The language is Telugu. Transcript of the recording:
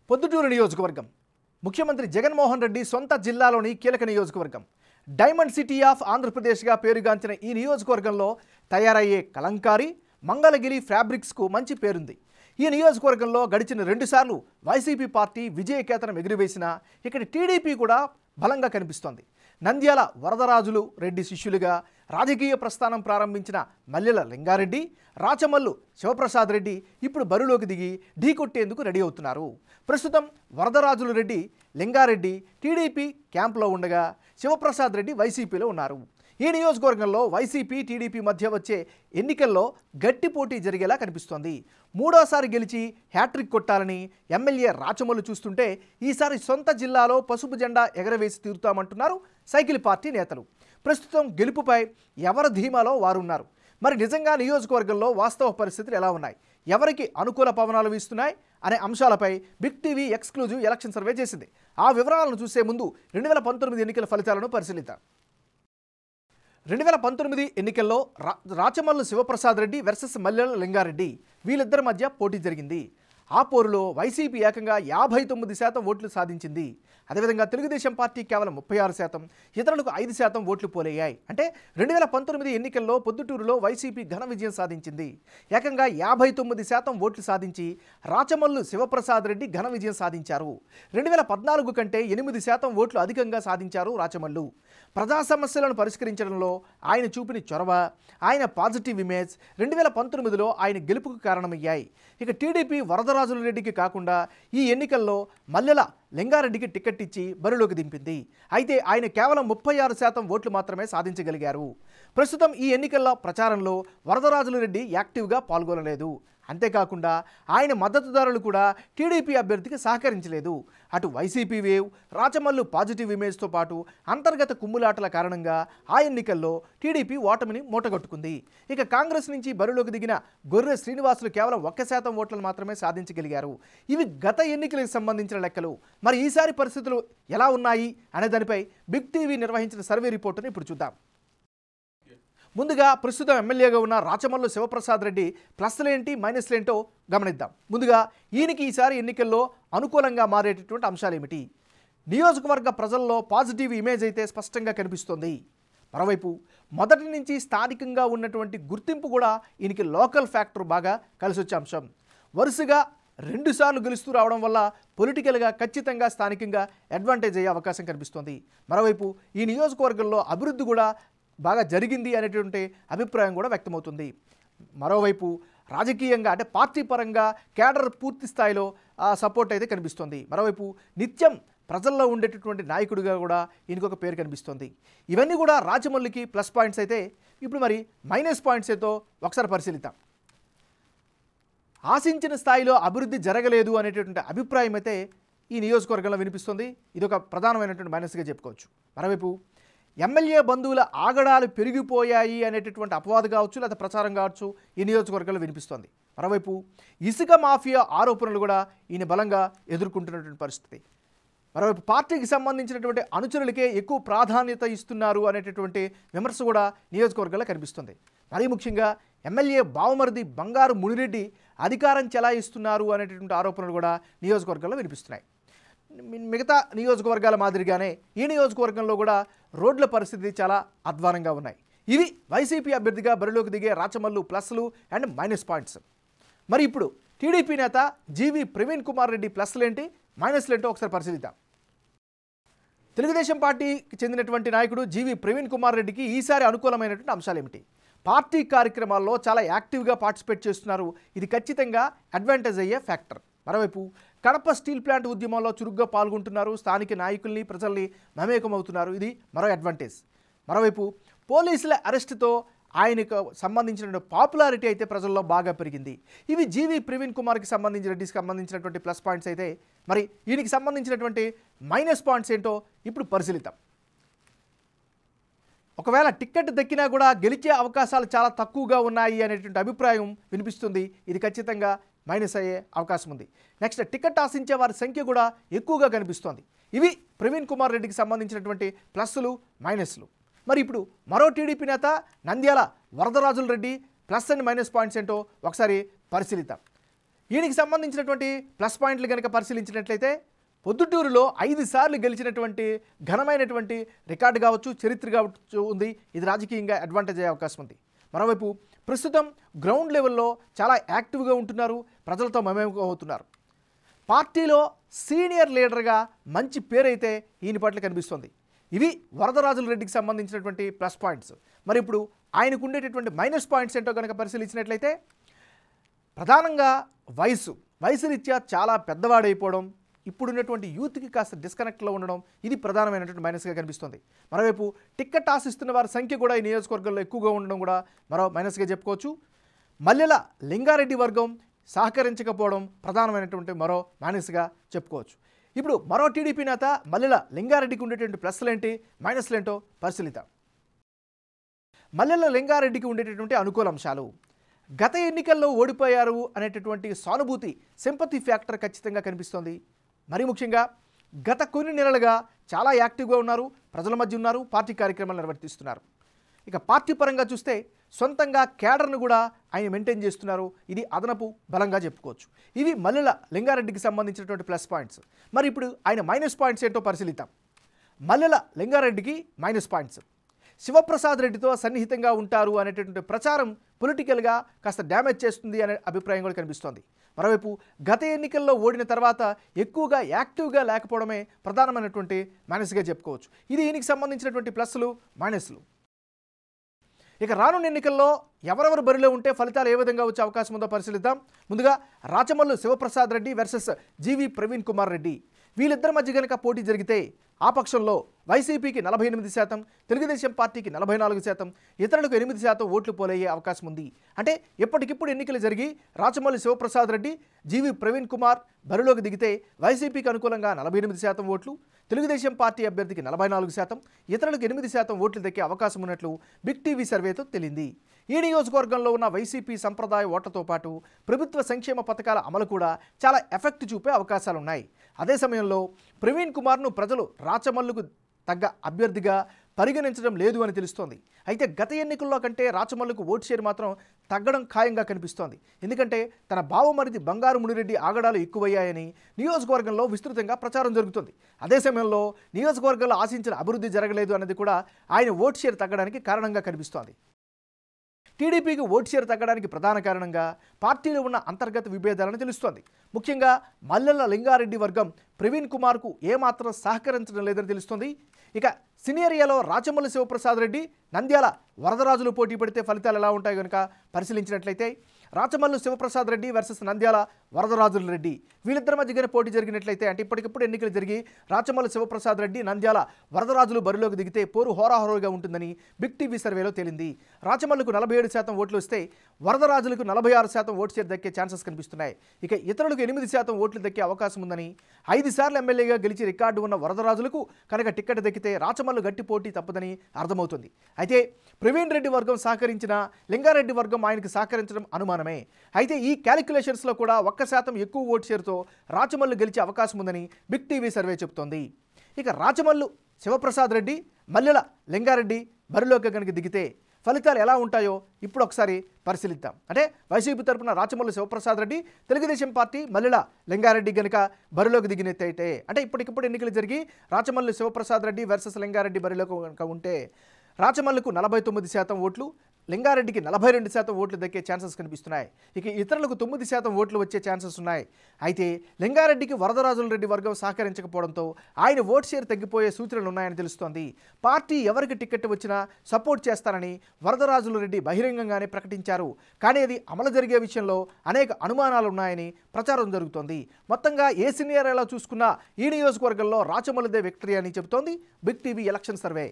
పొద్దుటూరు నియోజకవర్గం ముఖ్యమంత్రి జగన్మోహన్ రెడ్డి సొంత జిల్లాలోని కీలక నియోజకవర్గం డైమండ్ సిటీ ఆఫ్ ఆంధ్రప్రదేశ్గా పేరుగాంచిన ఈ నియోజకవర్గంలో తయారయ్యే కలంకారీ మంగళగిరి ఫ్యాబ్రిక్స్కు మంచి పేరుంది. ఈ నియోజకవర్గంలో గడిచిన 2 సార్లు వైసీపీ పార్టీ విజయకేతనం ఎగురవేసినా ఇక్కడ టీడీపీ కూడా బలంగా కనిపిస్తోంది. నంద్యాల వరదరాజులు రెడ్డి శిష్యులుగా రాజకీయ ప్రస్థానం ప్రారంభించిన మల్లెల లింగారెడ్డి, రాచమల్లు శివప్రసాద్ రెడ్డి ఇప్పుడు బరిలోకి దిగి ఢీకొట్టేందుకు రెడీ అవుతున్నారు. ప్రస్తుతం వరదరాజులు రెడ్డి, లింగారెడ్డి టీడీపీ క్యాంప్లో ఉండగా శివప్రసాద్ రెడ్డి వైసీపీలో ఉన్నారు. ఈ నియోజకవర్గంలో వైసీపీ టీడీపీ మధ్య వచ్చే ఎన్నికల్లో గట్టి పోటీ జరిగేలా కనిపిస్తోంది. 3వ సారి గెలిచి హ్యాట్రిక్ కొట్టాలని ఎమ్మెల్యే రాచమల్లు చూస్తుంటే ఈసారి సొంత జిల్లాలో పసుపు జెండా ఎగరవేసి తీరుతామంటున్నారు సైకిల్ పార్టీ నేతలు. ప్రస్తుతం గెలుపుపై ఎవరి ధీమాలో వారున్నారు. మరి నిజంగా నియోజకవర్గంలో వాస్తవ పరిస్థితులు ఎలా ఉన్నాయి, ఎవరికి అనుకూల పవనాలు వీస్తున్నాయి అనే అంశాలపై Big TV exclusive election survey చేసింది. ఆ వివరాలను చూసే ముందు 2019 ఎన్నికల ఫలితాలను పరిశీలిద్దాం. 2019 ఎన్నికల్లో రాచమల్లు శివప్రసాద్ రెడ్డి వర్సెస్ మల్లెల లింగారెడ్డి వీళ్ళిద్దరి మధ్య పోటీ జరిగింది. ఆ పోరులో వైసీపీ ఏకంగా 59% ఓట్లు సాధించింది. అదేవిధంగా తెలుగుదేశం పార్టీ కేవలం 36%, ఇతరులకు 5% ఓట్లు పోలయ్యాయి. అంటే 2019 ఎన్నికల్లో పొద్దుటూరులో వైసీపీ ఘన విజయం సాధించింది. ఏకంగా 59% ఓట్లు సాధించి రాచమల్లు శివప్రసాద్ రెడ్డి ఘన విజయం సాధించారు. 2014 కంటే 8% ఓట్లు అధికంగా సాధించారు రాచమల్లు. ప్రజా సమస్యలను పరిష్కరించడంలో ఆయన చూపిన చొరవ, ఆయన పాజిటివ్ ఇమేజ్ 2019లో ఆయన గెలుపుకు కారణమయ్యాయి. ఇక టీడీపీ వరదరాజుల రెడ్డికి కాకుండా ఈ ఎన్నికల్లో మల్లెల లింగారెడ్డికి టికెట్ ఇచ్చి బరిలోకి దింపింది. అయితే ఆయన కేవలం 36% ఓట్లు మాత్రమే సాధించగలిగారు. ప్రస్తుతం ఈ ఎన్నికల్లో ప్రచారంలో వరదరాజుల రెడ్డి యాక్టివ్గా పాల్గొనలేదు. అంతేకాకుండా ఆయన మద్దతుదారులు కూడా టీడీపీ అభ్యర్థికి సహకరించలేదు. అటు వైసీపీ వేవ్, రాచమల్లు పాజిటివ్ ఇమేజ్తో పాటు అంతర్గత కుమ్ములాటల కారణంగా ఆ ఎన్నికల్లో టీడీపీ ఓటమిని మూటగట్టుకుంది. ఇక కాంగ్రెస్ నుంచి బరిలోకి దిగిన గొర్రె శ్రీనివాసులు కేవలం 1% ఓట్లను మాత్రమే సాధించగలిగారు. ఇవి గత ఎన్నికలకు సంబంధించిన లెక్కలు. మరి ఈసారి పరిస్థితులు ఎలా ఉన్నాయి అనే దానిపై బిగ్ టీవీ నిర్వహించిన సర్వే రిపోర్టును ఇప్పుడు చూద్దాం. ముందుగా ప్రస్తుతం ఎమ్మెల్యేగా ఉన్న రాచమల్లు శివప్రసాద్ రెడ్డి ప్లస్లేంటి మైనస్లేంటో గమనిద్దాం. ముందుగా ఈయనకి ఈసారి ఎన్నికల్లో అనుకూలంగా మారేటటువంటి అంశాలు ఏమిటి? నియోజకవర్గ ప్రజల్లో పాజిటివ్ ఇమేజ్ అయితే స్పష్టంగా కనిపిస్తోంది. మరోవైపు మొదటి నుంచి స్థానికంగా ఉన్నటువంటి గుర్తింపు కూడా ఈయనకి లోకల్ ఫ్యాక్టర్ బాగా కలిసొచ్చే అంశం. వరుసగా 2 సార్లు గెలుస్తూ రావడం వల్ల పొలిటికల్గా ఖచ్చితంగా స్థానికంగా అడ్వాంటేజ్ అయ్యే అవకాశం కనిపిస్తోంది. మరోవైపు ఈ నియోజకవర్గంలో అభివృద్ధి కూడా బాగా జరిగింది అనేటువంటి అభిప్రాయం కూడా వ్యక్తమవుతుంది. మరోవైపు రాజకీయంగా అంటే పార్టీ పరంగా కేడర్ పూర్తి స్థాయిలో సపోర్ట్ అయితే కనిపిస్తుంది. మరోవైపు నిత్యం ప్రజల్లో ఉండేటటువంటి నాయకుడిగా కూడా ఈయనకొక పేరు కనిపిస్తుంది. ఇవన్నీ కూడా రాచమల్లుకి ప్లస్ పాయింట్స్ అయితే ఇప్పుడు మరి మైనస్ పాయింట్స్ అయితే ఒకసారి పరిశీలిద్దాం. ఆశించిన స్థాయిలో అభివృద్ధి జరగలేదు అనేటటువంటి అభిప్రాయం అయితే ఈ నియోజకవర్గంలో వినిపిస్తుంది. ఇదొక ప్రధానమైనటువంటి మైనస్గా చెప్పుకోవచ్చు. మరోవైపు ఎమ్మెల్యే బంధువుల ఆగడాలు పెరిగిపోయాయి అనేటటువంటి అపవాదు కావచ్చు, లేదా ప్రచారం కావచ్చు ఈ నియోజకవర్గంలో వినిపిస్తోంది. మరోవైపు ఇసుక మాఫియా ఆరోపణలు కూడా ఈయన బలంగా ఎదుర్కొంటున్నటువంటి పరిస్థితి. మరోవైపు పార్టీకి సంబంధించినటువంటి అనుచరులకే ఎక్కువ ప్రాధాన్యత ఇస్తున్నారు అనేటటువంటి విమర్శ కూడా నియోజకవర్గంలో కనిపిస్తుంది. మరీ ముఖ్యంగా ఎమ్మెల్యే బావమరిది బంగారు మునిరెడ్డి అధికారం చెలాయిస్తున్నారు అనేటటువంటి ఆరోపణలు కూడా నియోజకవర్గంలో వినిపిస్తున్నాయి. మిగతా నియోజకవర్గాల మాదిరిగానే ఈ నియోజకవర్గంలో కూడా రోడ్ల పరిస్థితి చాలా అధ్వానంగా ఉన్నాయి. ఇవి వైసీపీ అభ్యర్థిగా బరిలోకి దిగే రాచమల్లు ప్లస్లు అండ్ మైనస్ పాయింట్స్. మరి ఇప్పుడు టీడీపీ నేత జీవి ప్రవీణ్ కుమార్ రెడ్డి ప్లస్లేంటి మైనస్లేంటో ఒకసారి పరిశీలిద్దాం. తెలుగుదేశం పార్టీకి చెందినటువంటి నాయకుడు జీవి ప్రవీణ్ కుమార్ రెడ్డికి ఈసారి అనుకూలమైనటువంటి అంశాలు ఏమిటి? పార్టీ కార్యక్రమాల్లో చాలా యాక్టివ్గా పార్టిసిపేట్ చేస్తున్నారు. ఇది ఖచ్చితంగా అడ్వాంటేజ్ అయ్యే ఫ్యాక్టర్. మరోవైపు కడప స్టీల్ ప్లాంట్ ఉద్యమంలో చురుగ్గా పాల్గొంటున్నారు. స్థానిక నాయకుల్ని ప్రజల్ని మమేకమవుతున్నారు. ఇది మరో అడ్వాంటేజ్. మరోవైపు పోలీసుల అరెస్టుతో ఆయనకు సంబంధించిన పాపులారిటీ అయితే ప్రజల్లో బాగా పెరిగింది. ఇవి జీవి ప్రవీణ్ కుమార్కి రెడ్డికి సంబంధించినటువంటి ప్లస్ పాయింట్స్ అయితే మరి ఈయనకి సంబంధించినటువంటి మైనస్ పాయింట్స్ ఏంటో ఇప్పుడు పరిశీలిద్దాం. ఒకవేళ టికెట్ దక్కినా కూడా గెలిచే అవకాశాలు చాలా తక్కువగా ఉన్నాయి అనేటువంటి అభిప్రాయం వినిపిస్తుంది. ఇది ఖచ్చితంగా మైనస్ అయ్యే అవకాశం ఉంది. నెక్స్ట్ టికెట్ ఆశించే వారి సంఖ్య కూడా ఎక్కువగా కనిపిస్తోంది. ఇవి ప్రవీణ్ కుమార్ రెడ్డికి సంబంధించినటువంటి ప్లస్లు మైనస్లు. మరి ఇప్పుడు మరో టీడీపీ నేత Nandyala Varadarajula Reddy plus and minus points ఏంటో ఒకసారి పరిశీలిద్దాం. ఈయనకి సంబంధించినటువంటి ప్లస్ పాయింట్లు కనుక పరిశీలించినట్లయితే పొద్దుటూరులో 5 సార్లు గెలిచినటువంటి ఘనమైనటువంటి రికార్డు కావచ్చు, చరిత్ర కావచ్చు ఉంది. ఇది రాజకీయంగా అడ్వాంటేజ్ అయ్యే అవకాశం ఉంది. మరోవైపు ప్రస్తుతం గ్రౌండ్ లెవెల్లో చాలా యాక్టివ్గా ఉంటున్నారు, ప్రజలతో మమేకం అవుతున్నారు. పార్టీలో సీనియర్ లీడర్గా మంచి పేరైతే ఈయన పట్ల కనిపిస్తుంది. ఇవి వరదరాజుల రెడ్డికి సంబంధించినటువంటి ప్లస్ పాయింట్స్. మరి ఇప్పుడు ఆయనకు ఉండేటటువంటి మైనస్ పాయింట్స్ ఏంటో కనుక పరిశీలించినట్లయితే ప్రధానంగా వయసు రీత్యా చాలా పెద్దవాడైపోవడం, ఇప్పుడున్నటువంటి యూత్కి కాస్త డిస్కనెక్ట్లో ఉండడం, ఇది ప్రధానమైనటువంటి మైనస్గా కనిపిస్తుంది. మరోవైపు టిక్కెట్ ఆశిస్తున్న వారి సంఖ్య కూడా ఈ నియోజకవర్గంలో ఎక్కువగా ఉండడం కూడా మరో మైనస్గా చెప్పుకోవచ్చు. మల్లెల లింగారెడ్డి వర్గం సహకరించకపోవడం ప్రధానమైనటువంటి మరో మైనస్గా చెప్పుకోవచ్చు. ఇప్పుడు మరో టీడీపీ నేత మల్లెల లింగారెడ్డికి ఉండేటువంటి ప్లస్లు ఏంటి, మైనస్లు ఏంటో పరిశీలిద్దాం. మల్లెల లింగారెడ్డికి ఉండేటటువంటి అనుకూల అంశాలు: గత ఎన్నికల్లో ఓడిపోయారు అనేటటువంటి సానుభూతి, సింపతి ఫ్యాక్టర్ ఖచ్చితంగా కనిపిస్తోంది. మరి ముఖ్యంగా గత కొన్ని నెలలుగా చాలా యాక్టివ్గా ఉన్నారు, ప్రజల మధ్య ఉన్నారు, పార్టీ కార్యక్రమాలు నిర్వర్తిస్తున్నారు. ఇక పార్టీ పరంగా చూస్తే సొంతంగా క్యాడర్ను కూడా ఆయన మెయింటైన్ చేస్తున్నారు. ఇది అదనపు బలంగా చెప్పుకోవచ్చు. ఇవి మల్లెల లింగారెడ్డికి సంబంధించినటువంటి ప్లస్ పాయింట్స్. మరి ఇప్పుడు ఆయన మైనస్ పాయింట్స్ ఏంటో పరిశీలిద్దాం. మల్లెల లింగారెడ్డికి మైనస్ పాయింట్స్: శివప్రసాద్ రెడ్డితో సన్నిహితంగా ఉంటారు అనేటటువంటి ప్రచారం పొలిటికల్గా కాస్త డ్యామేజ్ చేస్తుంది అనే అభిప్రాయం కూడా కనిపిస్తోంది. మరోవైపు గత ఎన్నికల్లో ఓడిన తర్వాత ఎక్కువగా యాక్టివ్గా లేకపోవడమే ప్రధానమైనటువంటి మైనస్గా చెప్పుకోవచ్చు. ఇది ఈయనకి సంబంధించినటువంటి ప్లస్లు, మైనస్లు. ఇక రానున్న ఎన్నికల్లో ఎవరెవరు బరిలో ఉంటే ఫలితాలు ఏ విధంగా వచ్చే అవకాశం ఉందో పరిశీలిద్దాం. ముందుగా రాచమల్లు శివప్రసాద్ రెడ్డి వర్సెస్ జీవి ప్రవీణ్ కుమార్ రెడ్డి. వీళ్ళిద్దరి మధ్య కనుక పోటీ జరిగితే ఆ పక్షంలో వైసీపీకి 48%, తెలుగుదేశం పార్టీకి 44%, ఇతరులకు 8% ఓట్లు పోలయ్యే అవకాశం ఉంది. అంటే ఎప్పటికిప్పుడు ఎన్నికలు జరిగి రాచమల్లి శివప్రసాద్ రెడ్డి, జీవి ప్రవీణ్ కుమార్ బరిలోకి దిగితే వైసీపీకి అనుకూలంగా 48% ఓట్లు, తెలుగుదేశం పార్టీ అభ్యర్థికి 44%, ఇతరులకు 8% ఓట్లు దక్కే అవకాశం ఉన్నట్లు బిగ్ టీవీ సర్వేతో తేలింది. ఈ నియోజకవర్గంలో ఉన్న వైసీపీ సంప్రదాయ ఓట్లతో పాటు ప్రభుత్వ సంక్షేమ పథకాల అమలు కూడా చాలా ఎఫెక్ట్ చూపే అవకాశాలున్నాయి. అదే సమయంలో ప్రవీణ్ కుమార్ను ప్రజలు రాచమల్లుకు తగ్గ అభ్యర్థిగా పరిగణించడం లేదు అని తెలుస్తోంది. అయితే గత ఎన్నికల్లో కంటే రాచమల్లుకు ఓటు షేర్ మాత్రం తగ్గడం ఖాయంగా కనిపిస్తోంది. ఎందుకంటే తన బావమరిది బంగారు మునిరెడ్డి ఆగడాలు ఎక్కువయ్యాయని నియోజకవర్గంలో విస్తృతంగా ప్రచారం జరుగుతుంది. అదే సమయంలో నియోజకవర్గంలో ఆశించిన అభివృద్ధి జరగలేదు అన్నది కూడా ఆయన ఓటు షేర్ తగ్గడానికి కారణంగా కనిపిస్తోంది. టీడీపీకి ఓటు షేర్ తగ్గడానికి ప్రధాన కారణంగా పార్టీలో ఉన్న అంతర్గత విభేదాలని తెలుస్తోంది. ముఖ్యంగా మల్లెల లింగారెడ్డి వర్గం ప్రవీణ్ కుమార్కు ఏమాత్రం సహకరించడం లేదని తెలుస్తోంది. ఇక సినేరియాలో రాచమల్లి శివప్రసాద్ రెడ్డి, నంద్యాల వరదరాజులు పోటీ పడితే ఫలితాలు ఎలా ఉంటాయో కనుక పరిశీలించినట్లయితే రాచమల్లు శివప్రసాద్ రెడ్డి వర్సెస్ నంద్యాల వరదరాజుల రెడ్డి, వీళ్ళిద్దరి మధ్యగానే పోటీ జరిగినట్లయితే, అంటే ఇప్పటికిప్పుడు ఎన్నికలు జరిగి రాచమల్లు శివప్రసాద్ రెడ్డి, నంద్యాల వరదరాజులు బరిలోకి దిగితే పోరు హోరాహోరుగా ఉంటుందని బిగ్ టీవీ సర్వేలో తేలింది. రాచమల్లుకు 47% ఓట్లు వస్తే వరదరాజులకు 46% ఓటు షేర్ దక్కే ఛాన్సెస్ కనిపిస్తున్నాయి. ఇక ఇతరులకు 8% ఓట్లు దక్కే అవకాశం ఉందని, 5 సార్లు ఎమ్మెల్యేగా గెలిచి రికార్డు ఉన్న వరదరాజులకు కనుక టికెట్ దక్కితే రాచమల్లు గట్టి పోటీ తప్పదని అర్థమవుతుంది. అయితే ప్రవీణ్ రెడ్డి వర్గం సహకరించిన లింగారెడ్డి వర్గం ఆయనకు సహకరించడం అనుమానమే. అయితే ఈ క్యాలిక్యులేషన్స్లో కూడా 1% ఎక్కువ ఓటు షేర్తో రాచమల్లు గెలిచే అవకాశం ఉందని బిగ్ టీవీ సర్వే చెబుతోంది. ఇక రాచమల్లు శివప్రసాద్ రెడ్డి, మల్లెల లింగారెడ్డి బరిలోకి కనుక దిగితే ఫలితాలు ఎలా ఉంటాయో ఇప్పుడు ఒకసారి పరిశీలిద్దాం. అంటే వైసీపీ తరపున రాచమల్లు శివప్రసాద్ రెడ్డి, తెలుగుదేశం పార్టీ మల్లెల లింగారెడ్డి కనుక బరిలోకి దిగినట్టయితే, అంటే ఇప్పటికిప్పుడు ఎన్నికలు జరిగి రాచమల్లు శివప్రసాద్ రెడ్డి వర్సెస్ లింగారెడ్డి బరిలోకి కనుక ఉంటే రాచమల్లుకు 49% ఓట్లు, లింగారెడ్డికి 42% ఓట్లు దక్కే ఛాన్సెస్ కనిపిస్తున్నాయి. ఇక ఇతరులకు 9% ఓట్లు వచ్చే ఛాన్సెస్ ఉన్నాయి. అయితే లింగారెడ్డికి వరదరాజుల రెడ్డి వర్గం సహకరించకపోవడంతో ఆయన ఓటు షేర్ తగ్గిపోయే సూచనలు ఉన్నాయని తెలుస్తోంది. పార్టీ ఎవరికి టికెట్ వచ్చినా సపోర్ట్ చేస్తారని వరదరాజుల రెడ్డి బహిరంగంగానే ప్రకటించారు. కానీ అది అమలు జరిగే విషయంలో అనేక అనుమానాలు ఉన్నాయని ప్రచారం జరుగుతోంది. మొత్తంగా ఏ సినియర్ ఎలా చూసుకున్నా ఈ నియోజకవర్గంలో రాచమల్లుదే విక్టరీ అని చెబుతోంది బిగ్ టీవీ ఎలక్షన్ సర్వే.